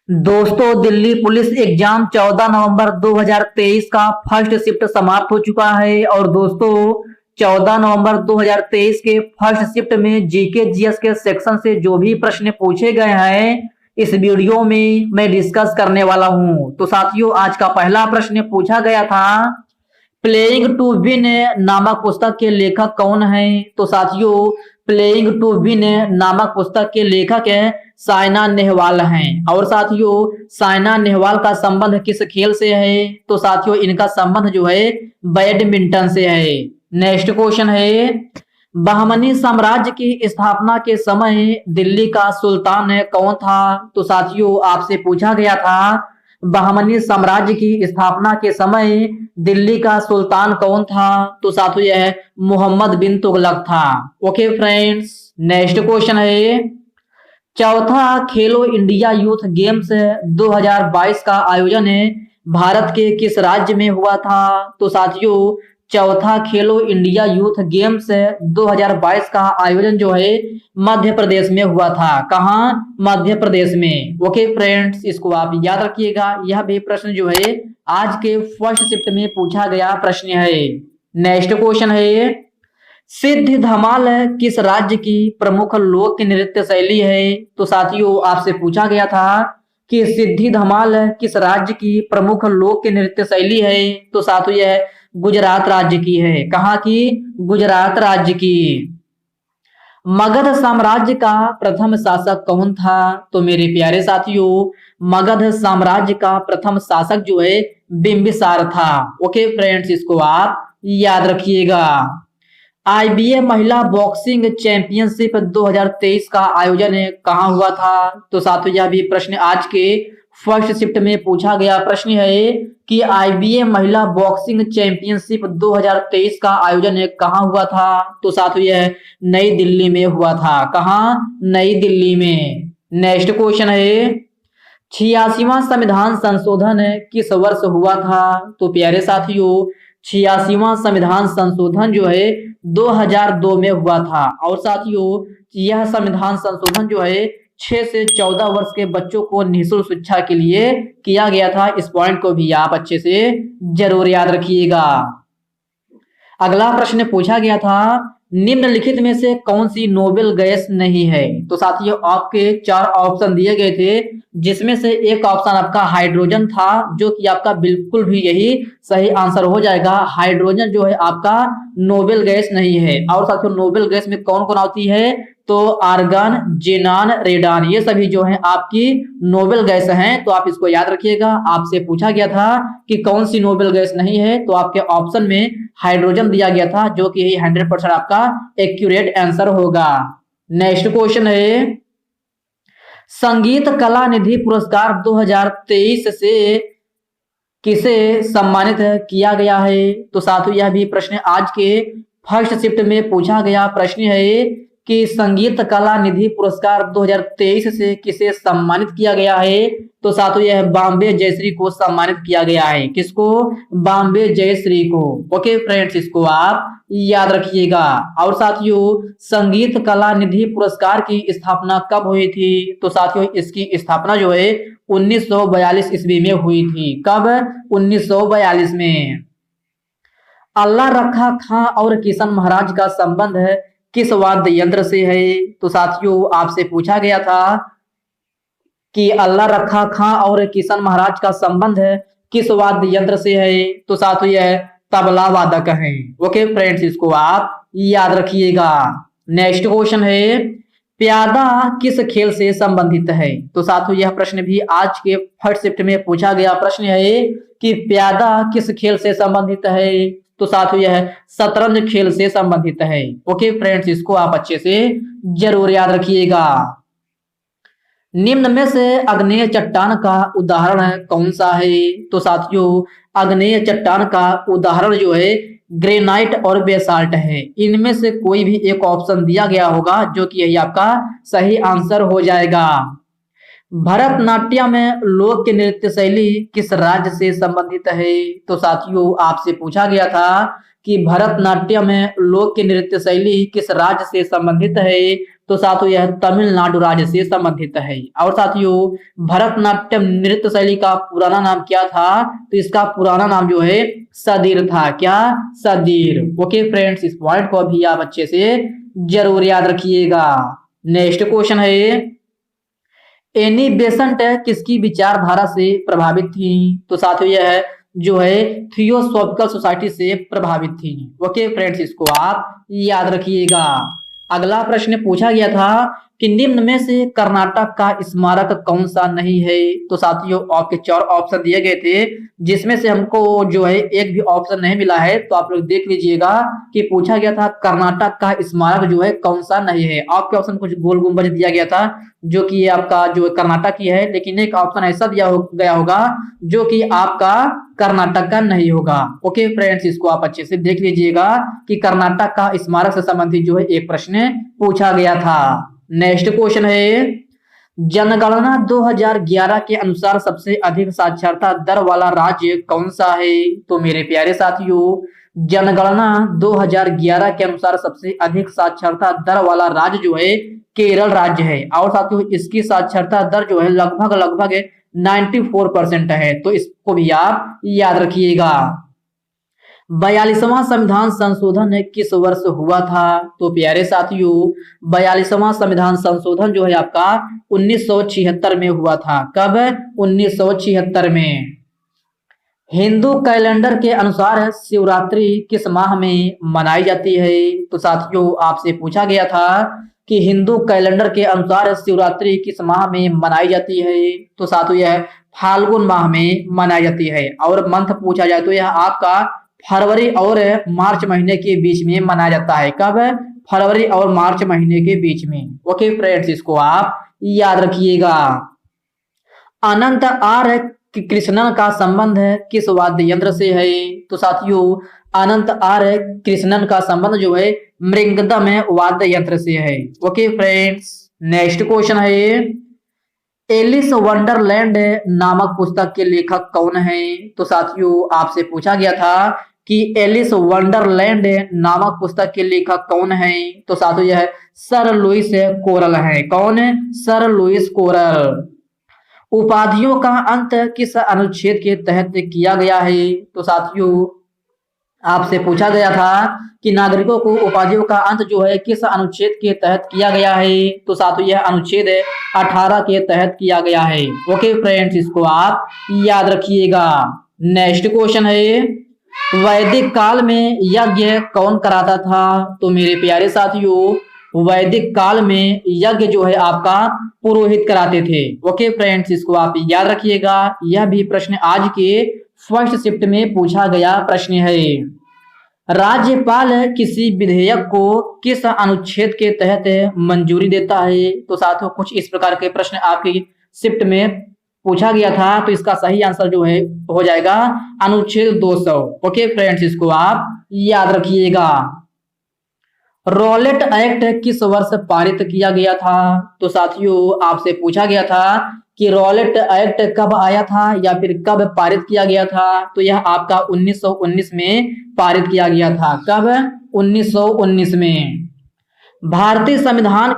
दोस्तों, Delhi police exam 14 नवंबर 2023 का first shift समाप्त हो चुका है। और दोस्तों, 14 नवंबर 2023 के फर्स्ट शिफ्ट में जीके जीएस के सेक्शन से जो भी प्रश्न पूछे गए हैं, इस वीडियो में मैं डिस्कस करने वाला हूं। तो साथियों, आज का पहला प्रश्न पूछा गया था, प्लेइंग टू विन नामक पुस्तक के लेखक कौन है? तो साथियों, प्लेइंग टू विन नामक पुस्तक के लेखक है साइना नेहवाल हैं। और साथियों, साइना नेहवाल का संबंध किस खेल से है? तो साथियों, इनका संबंध जो है बैडमिंटन से है। नेक्स्ट क्वेश्चन है, बहमनी साम्राज्य की स्थापना के समय दिल्ली का सुल्तान कौन था? तो साथियों, आपसे पूछा गया था, बहमनी साम्राज्य की स्थापना के समय दिल्ली का सुल्तान कौन था? तो साथियों, यह मोहम्मद बिन तुगलक था। ओके फ्रेंड्स, नेक्स्ट क्वेश्चन है, चौथा खेलो इंडिया यूथ गेम्स 2022 का आयोजन भारत के किस राज्य में हुआ था? तो साथियों, चौथा खेलो इंडिया यूथ गेम्स 2022 का आयोजन जो है मध्य प्रदेश में हुआ था। कहाँ? मध्य प्रदेश में। ओके फ्रेंड्स, इसको आप याद रखिएगा। यह भी प्रश्न जो है आज के फर्स्ट शिफ्ट में पूछा गया प्रश्न है। नेक्स्ट क्वेश्चन है, सिद्ध धमाल किस राज्य की प्रमुख लोक नृत्य शैली है? तो साथियों, आपसे पूछा गया था कि सिद्धि धमाल किस राज्य की प्रमुख लोक नृत्य शैली है? तो साथियों, यह गुजरात राज्य की है। कहाँ की? गुजरात राज्य की। मगध साम्राज्य का प्रथम शासक कौन था? तो मेरे प्यारे साथियों, मगध साम्राज्य का प्रथम शासक जो है बिंबिसार था। ओके फ्रेंड्स, इसको आप याद रखिएगा। आईबीए महिला बॉक्सिंग चैंपियनशिप 2023 का आयोजन कहाँ हुआ था? तो साथियों, यह भी प्रश्न आज के फर्स्ट शिफ्ट में पूछा गया प्रश्न है कि आईबीए महिला बॉक्सिंग चैंपियनशिप 2023 का आयोजन कहाँ हुआ था? तो साथियों, यह नई दिल्ली में हुआ था। कहाँ? नई दिल्ली में। नेक्स्ट क्वेश्चन है, 86वां संविधान संशोधन किस वर्ष हुआ था? तो प्यारे साथियों, 86वां संविधान संशोधन जो है 2002 में हुआ था। और साथियों, यह संविधान संशोधन जो है 6 से 14 वर्ष के बच्चों को निःशुल्क शिक्षा के लिए किया गया था। इस पॉइंट को भी आप अच्छे से जरूर याद रखिएगा। अगला प्रश्न पूछा गया था, निम्नलिखित में से कौन सी नोबेल गैस नहीं है? तो साथियों, आपके 4 ऑप्शन दिए गए थे, जिसमें से एक ऑप्शन आपका हाइड्रोजन था, जो कि आपका बिल्कुल भी यही सही आंसर हो जाएगा। हाइड्रोजन जो है आपका नोबेल गैस नहीं है। और साथियों, नोबेल गैस में कौन कौन आती है? तो आर्गन, जेनान, रेडान, ये सभी जो है आपकी नोबेल गैस हैं। तो आप इसको याद रखिएगा। आपसे पूछा गया था कि कौन सी नोबेल गैस नहीं है, तो आपके ऑप्शन में हाइड्रोजन दिया गया था, जो कि 100% आपका एक्यूरेट आंसर होगा। नेक्स्ट क्वेश्चन है, संगीत कला निधि पुरस्कार 2023 से किसे सम्मानित किया गया है? तो साथियों, यह भी प्रश्न आज के फर्स्ट शिफ्ट में पूछा गया प्रश्न है कि संगीत कला निधि पुरस्कार 2023 से किसे सम्मानित किया गया है? तो साथियों, यह बॉम्बे जयश्री को सम्मानित किया गया है। किसको? बॉम्बे जयश्री को। ओके फ्रेंड्स, इसको आप याद रखिएगा। और साथियों, संगीत कला निधि पुरस्कार की स्थापना कब हुई थी? तो साथियों, इसकी स्थापना जो है 1942 ईस्वी में हुई थी। कब? 1942 में। अल्लाह रखा खां और किशन महाराज का संबंध किस वाद्य यंत्र से है? तो साथियों, आपसे पूछा गया था कि अल्लाह रखा खां और किशन महाराज का संबंध किस वाद्य यंत्र से है? तो साथियों, यह तबला वादक है। ओके फ्रेंड्स, इसको आप याद रखिएगा। नेक्स्ट क्वेश्चन है, प्यादा किस खेल से संबंधित है? तो साथियों, यह प्रश्न भी आज के फर्स्ट शिफ्ट में पूछा गया प्रश्न है कि प्यादा किस खेल से संबंधित है? तो साथियों, यह शतरंज खेल से संबंधित है। ओके फ्रेंड्स, इसको आप अच्छे से जरूर याद रखिएगा। निम्न में से आग्नेय चट्टान का उदाहरण कौन सा है? तो साथियों, आग्नेय चट्टान का उदाहरण जो है ग्रेनाइट और बेसाल्ट है। इनमें से कोई भी एक ऑप्शन दिया गया होगा, जो कि यही आपका सही आंसर हो जाएगा। भरतनाट्यम लोक नृत्य शैली किस राज्य से संबंधित है? तो साथियों, आपसे पूछा गया था कि भरतनाट्यम लोक की नृत्य शैली किस राज्य से संबंधित है? तो साथियों यह तमिलनाडु राज्य से संबंधित है। और साथियों भरतनाट्यम नृत्य शैली का पुराना नाम क्या था? तो इसका पुराना नाम जो है सदीर था। क्या? सदीर। ओके फ्रेंड्स, इस पॉइंट को भी आप अच्छे से जरूर याद रखिएगा। नेक्स्ट क्वेश्चन है, एनी बेसेंट किसकी विचारधारा से प्रभावित थी? तो साथियों यह जो है थियोसॉफिकल सोसाइटी से प्रभावित थी। ओके फ्रेंड्स, इसको आप याद रखिएगा। अगला प्रश्न पूछा गया था कि निम्न में से कर्नाटक का स्मारक कौन सा नहीं है? तो साथियों आपके 4 ऑप्शन दिए गए थे, जिसमें से हमको जो है एक भी ऑप्शन नहीं मिला है। तो आप लोग देख लीजिएगा कि पूछा गया था कर्नाटक का स्मारक जो है कौन सा नहीं है। आपके ऑप्शन कुछ गोल गुंबज दिया गया था जो कि आपका जो कर्नाटक की है, लेकिन एक ऑप्शन ऐसा दिया गया होगा जो कि आपका कर्नाटक का नहीं होगा। ओके फ्रेंड्स, इसको आप अच्छे से देख लीजिएगा कि कर्नाटक का स्मारक से संबंधित जो है एक प्रश्न पूछा गया था। नेक्स्ट क्वेश्चन है, जनगणना 2011 के अनुसार सबसे अधिक साक्षरता दर वाला राज्य कौन सा है? तो मेरे प्यारे साथियों जनगणना 2011 के अनुसार सबसे अधिक साक्षरता दर वाला राज्य जो है केरल राज्य है। और साथियों इसकी साक्षरता दर जो है लगभग 94% है। तो इसको भी आप याद रखिएगा। 42वां संविधान संशोधन किस वर्ष हुआ था? तो प्यारे साथियों 42वां संविधान संशोधन जो है आपका 1976 में हुआ था। कब? 1976 में। हिंदू कैलेंडर के अनुसार शिवरात्रि किस माह में मनाई जाती है? तो साथियों आपसे पूछा गया था कि हिंदू कैलेंडर के अनुसार शिवरात्रि किस माह में मनाई जाती है? तो साथियों यह फाल्गुन माह में मनाई जाती है। और मंथ पूछा जाए तो यह आपका फरवरी और मार्च महीने के बीच में मनाया जाता है। कब? फरवरी और मार्च महीने के बीच में। ओके फ्रेंड्स, इसको आप याद रखिएगा। अनंत आर कृष्णन का संबंध किस वाद्य यंत्र से है? तो साथियों अनंत आर कृष्णन का संबंध जो है मृंगदम वाद्य यंत्र से है। ओके फ्रेंड्स, नेक्स्ट क्वेश्चन है, एलिस वंडरलैंड नामक पुस्तक के लेखक कौन है? तो साथियों आपसे पूछा गया था कि एलिस वंडरलैंड नामक पुस्तक के लेखक कौन है? तो साथियों यह सर लुइस कोरल है। कौन? Sir Luis Coral. उपाधियों का अंत किस अनुच्छेद के तहत किया गया है? तो साथियों आपसे पूछा गया था कि नागरिकों को उपाधियों का अंत जो है किस अनुच्छेद के तहत किया गया है? तो साथियों यह अनुच्छेद 18 के तहत किया गया है। ओके फ्रेंड्स, इसको आप याद रखिएगा। नेक्स्ट क्वेश्चन है, वैदिक काल में यज्ञ कौन कराता था? तो मेरे प्यारे साथियों वैदिक काल में यज्ञ जो है आपका पुरोहित कराते थे। ओके फ्रेंड्स, इसको आप याद रखिएगा। यह भी प्रश्न आज के फर्स्ट शिफ्ट में पूछा गया प्रश्न है। राज्यपाल किसी विधेयक को किस अनुच्छेद के तहत मंजूरी देता है? तो साथियों कुछ इस प्रकार के प्रश्न आपकी शिफ्ट में पूछा गया था। तो इसका सही आंसर जो है हो जाएगा अनुच्छेद 200। ओके फ्रेंड्स, इसको आप याद रखिएगा। रॉलेट एक्ट किस वर्ष पारित किया गया था? तो साथियों आपसे पूछा गया था कि रॉलेट एक्ट कब आया था या फिर कब पारित किया गया था? तो यह आपका 1919 में पारित किया गया था। कब? 1919 में। भारतीय संविधान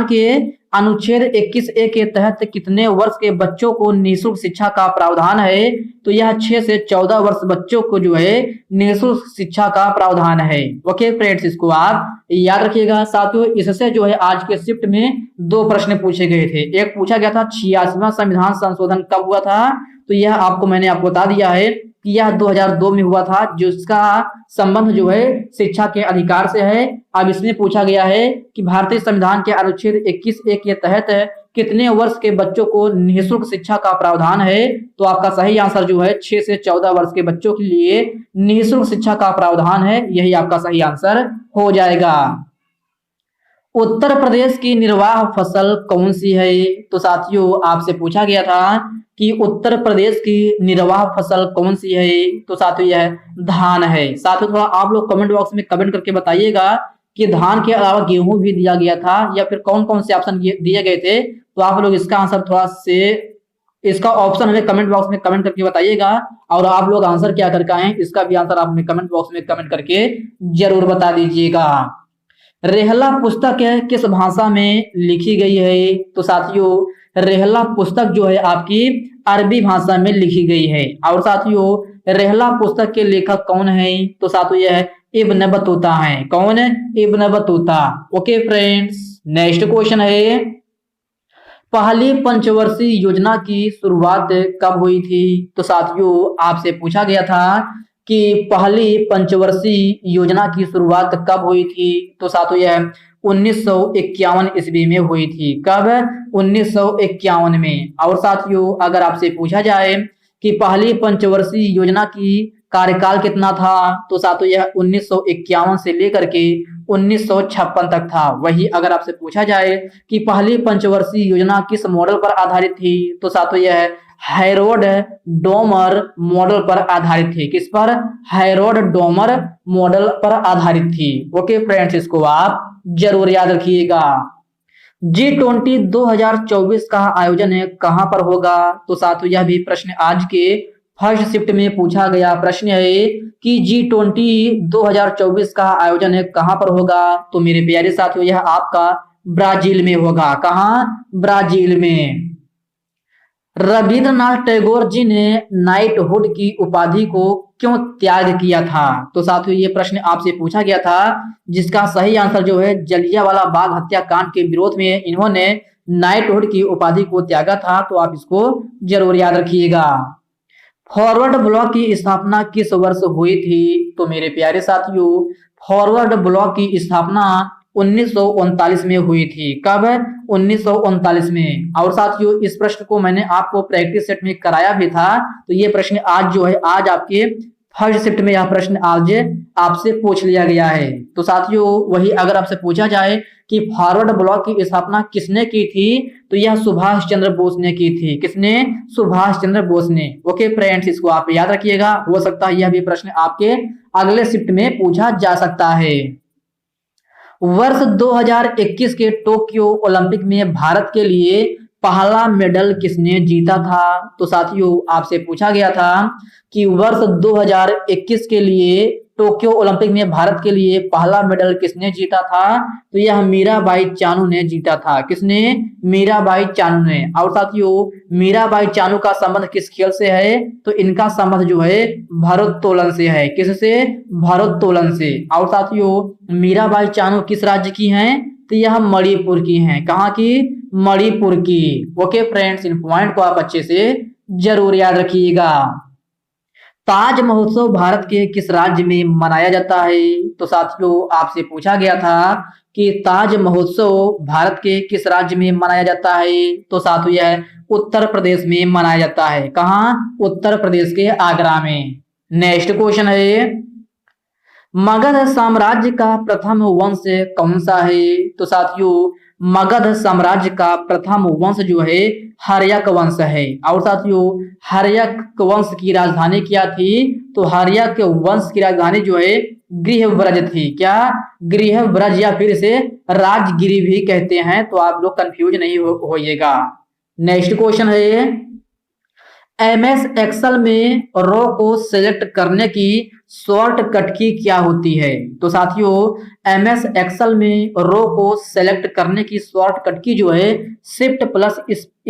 के अनुच्छेद 21A के तहत कितने वर्ष के बच्चों को निःशुल्क शिक्षा का प्रावधान है? तो यह 6 से 14 वर्ष बच्चों को जो है निःशुल्क शिक्षा का प्रावधान है। ओके फ्रेंड्स, इसको आप याद रखिएगा। साथियों इससे जो है आज के शिफ्ट में 2 प्रश्न पूछे गए थे। एक पूछा गया था 86वां संविधान संशोधन कब हुआ था? तो यह मैंने आपको बता दिया है कि यह 2002 में हुआ था, जिसका संबंध जो है शिक्षा के अधिकार से है। अब इसमें पूछा गया है कि भारतीय संविधान के अनुच्छेद 21A के तहत कितने वर्ष के बच्चों को निःशुल्क शिक्षा का प्रावधान है? तो आपका सही आंसर जो है 6 से 14 वर्ष के बच्चों के लिए निःशुल्क शिक्षा का प्रावधान है। यही आपका सही आंसर हो जाएगा। उत्तर प्रदेश की निर्वाह फसल कौन सी है? तो साथियों आपसे पूछा गया था कि उत्तर प्रदेश की निर्वाह फसल कौन सी है? तो साथियों यह धान है। साथियों थोड़ा आप लोग कमेंट बॉक्स में कमेंट करके बताइएगा कि धान के अलावा गेहूं भी दिया गया था या फिर कौन कौन से ऑप्शन दिए गए थे। तो आप लोग इसका आंसर थोड़ा से इसका ऑप्शन हमें कमेंट बॉक्स में कमेंट करके बताइएगा। और आप लोग आंसर क्या करके आए इसका भी आंसर आप हमें कमेंट बॉक्स में कमेंट करके जरूर बता दीजिएगा। रेहला पुस्तक है किस भाषा में लिखी गई है? तो साथियों रेहला पुस्तक जो है आपकी अरबी भाषा में लिखी गई है। और साथियों रेहला पुस्तक के लेखक कौन है? तो साथियों यह इब्न बतूता है। कौन है? Ibn Battuta. Okay friends, next question है, पहली पंचवर्षीय योजना की शुरुआत कब हुई थी? तो साथियों आपसे पूछा गया था कि पहली पंचवर्षीय योजना की शुरुआत कब हुई थी? तो साथियों यह 1951 ईस्वी में हुई थी। कब? 1951 में। और साथियों अगर आपसे पूछा जाए कि पहली पंचवर्षीय योजना की कार्यकाल कितना था? तो साथियों यह 1951 से लेकर के 1956 तक था। वही अगर आपसे पूछा जाए कि पहली पंचवर्षीय योजना किस मॉडल पर आधारित थी? तो साथियों यह हैरोल्ड डोमर मॉडल पर आधारित थी। किस पर? हैरोल्ड डोमर मॉडल पर आधारित थी। ओके फ्रेंड्स, इसको आप जरूर याद रखिएगा। G20 2024 का आयोजन कहां पर होगा? तो साथियों यह भी प्रश्न आज के फर्स्ट शिफ्ट में पूछा गया प्रश्न है कि G20 2024 का आयोजन कहां पर होगा? तो मेरे प्यारे साथियों यह आपका ब्राजील में होगा। कहां? ब्राजील में। रविंद्रनाथ टैगोर जी ने नाइटहुड की उपाधि को क्यों त्याग किया था? तो साथियों ये प्रश्न आपसे पूछा गया था, जिसका सही आंसर जो है जलियांवाला बाग हत्याकांड के विरोध में इन्होंने नाइटहुड की उपाधि को त्यागा था। तो आप इसको जरूर याद रखिएगा। फॉरवर्ड ब्लॉक की स्थापना किस वर्ष हुई थी? तो मेरे प्यारे साथियों फॉरवर्ड ब्लॉक की स्थापना 1939 में हुई थी। कब? 1939 में। और साथियों इस प्रश्न को मैंने आपको प्रैक्टिस सेट में कराया भी था। तो ये प्रश्न आज जो है आज आपके फर्स्ट शिफ्ट में यह प्रश्न आज आपसे पूछ लिया गया है। तो साथियों वही अगर आपसे पूछा जाए कि फॉरवर्ड ब्लॉक की स्थापना किसने की थी? तो यह सुभाष चंद्र बोस ने की थी। किसने? सुभाष चंद्र बोस ने। ओके फ्रेंड्स, इसको आप याद रखिएगा। हो सकता है यह भी प्रश्न आपके अगले शिफ्ट में पूछा जा सकता है। वर्ष 2021 के टोक्यो ओलंपिक में भारत के लिए पहला मेडल किसने जीता था? तो साथियों आपसे पूछा गया था कि वर्ष 2021 के लिए टोक्यो ओलंपिक में भारत के लिए पहला मेडल किसने जीता था? तो यह मीराबाई चानू ने जीता था। किसने? मीराबाई चानू ने। और साथियों मीराबाई चानू का संबंध किस खेल से है? तो इनका संबंध जो है भारोत्तोलन से है। किससे? भारोत्तोलन से। और साथियों मीराबाई चानू किस राज्य की हैं? तो यह मणिपुर की हैं। कहाँ की? मणिपुर की। ओके फ्रेंड्स, इन पॉइंट को आप अच्छे से जरूर याद रखिएगा। ताज महोत्सव भारत के किस राज्य में मनाया जाता है? तो साथियों आपसे पूछा गया था कि ताज महोत्सव भारत के किस राज्य में मनाया जाता है? तो साथियों यह उत्तर प्रदेश में मनाया जाता है। कहाँ? उत्तर प्रदेश के आगरा में। नेक्स्ट क्वेश्चन है, मगध साम्राज्य का प्रथम वंश कौन सा है? तो साथियों मगध साम्राज्य का प्रथम वंश जो है हर्यक वंश है। और साथियों हर्यक वंश की राजधानी क्या थी? तो हर्यक वंश की राजधानी जो है गृहव्रज थी। क्या? गृहव्रज, या फिर इसे राजगिरी भी कहते हैं। तो आप लोग कंफ्यूज नहीं होइएगा। नेक्स्ट क्वेश्चन है, MS एक्सेल में रो को सिलेक्ट करने की शॉर्टकट की क्या होती है? तो साथियों MS एक्सेल में रो को सिलेक्ट करने की शॉर्टकट की जो है शिफ्ट प्लस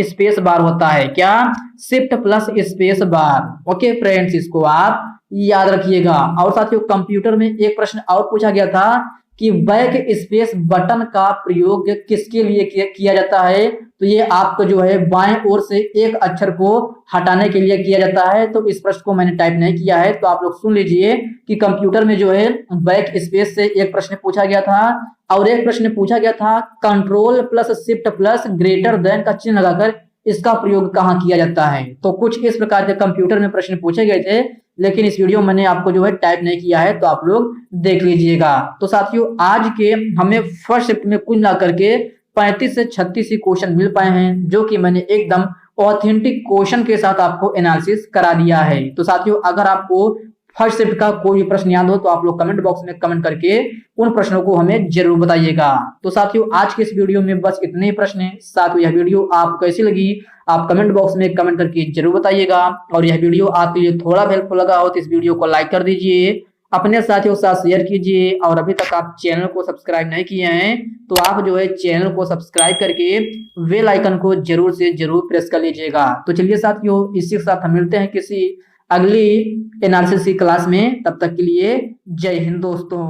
स्पेस बार होता है। क्या? Shift plus space bar. Okay friends, इसको आप याद रखिएगा। और साथियों कंप्यूटर में एक प्रश्न और पूछा गया था कि बैक स्पेस बटन का प्रयोग किसके लिए किया जाता है? तो ये आपको जो है बाएं ओर से एक अक्षर को हटाने के लिए किया जाता है। तो इस प्रश्न को मैंने टाइप नहीं किया है, तो आप लोग सुन लीजिए कि कंप्यूटर में जो है बैक स्पेस से एक प्रश्न पूछा गया था और एक प्रश्न पूछा गया था control plus shift plus greater than का चिन्ह लगाकर इसका प्रयोग कहाँ किया जाता है। तो कुछ इस प्रकार के कंप्यूटर में प्रश्न पूछे गए थे, लेकिन इस वीडियो में मैंने आपको जो है टाइप नहीं किया है, तो आप लोग देख लीजिएगा। तो साथियों आज के हमें फर्स्ट शिफ्ट में कुल मिलाकर के 35 से 36 ही क्वेश्चन मिल पाए हैं, जो कि मैंने एकदम ऑथेंटिक क्वेश्चन के साथ आपको एनालिसिस करा दिया है। तो साथियों अगर आपको फर्स्ट शिफ्ट का कोई भी प्रश्न याद हो तो आप लोग कमेंट बॉक्स में कमेंट करके उन प्रश्नों को हमें जरूर बताइएगा। तो साथियों आज के इस वीडियो में बस इतने ही प्रश्न हैं। साथियों यह वीडियो आप कैसी लगी आप कमेंट बॉक्स में कमेंट करके जरूर बताइएगा, और यह वीडियो आपके लिए थोड़ा हेल्पफुल लगा हो तो इस वीडियो को लाइक कर दीजिए, अपने साथियों के साथ शेयर कीजिए, और अभी तक आप चैनल को सब्सक्राइब नहीं किए हैं तो आप जो है चैनल को सब्सक्राइब करके बेल आइकन को जरूर से जरूर प्रेस कर लीजिएगा। तो चलिए साथियों इसी के साथ हम मिलते हैं किसी अगली एनालिसिस की क्लास में, तब तक के लिए जय हिंद दोस्तों।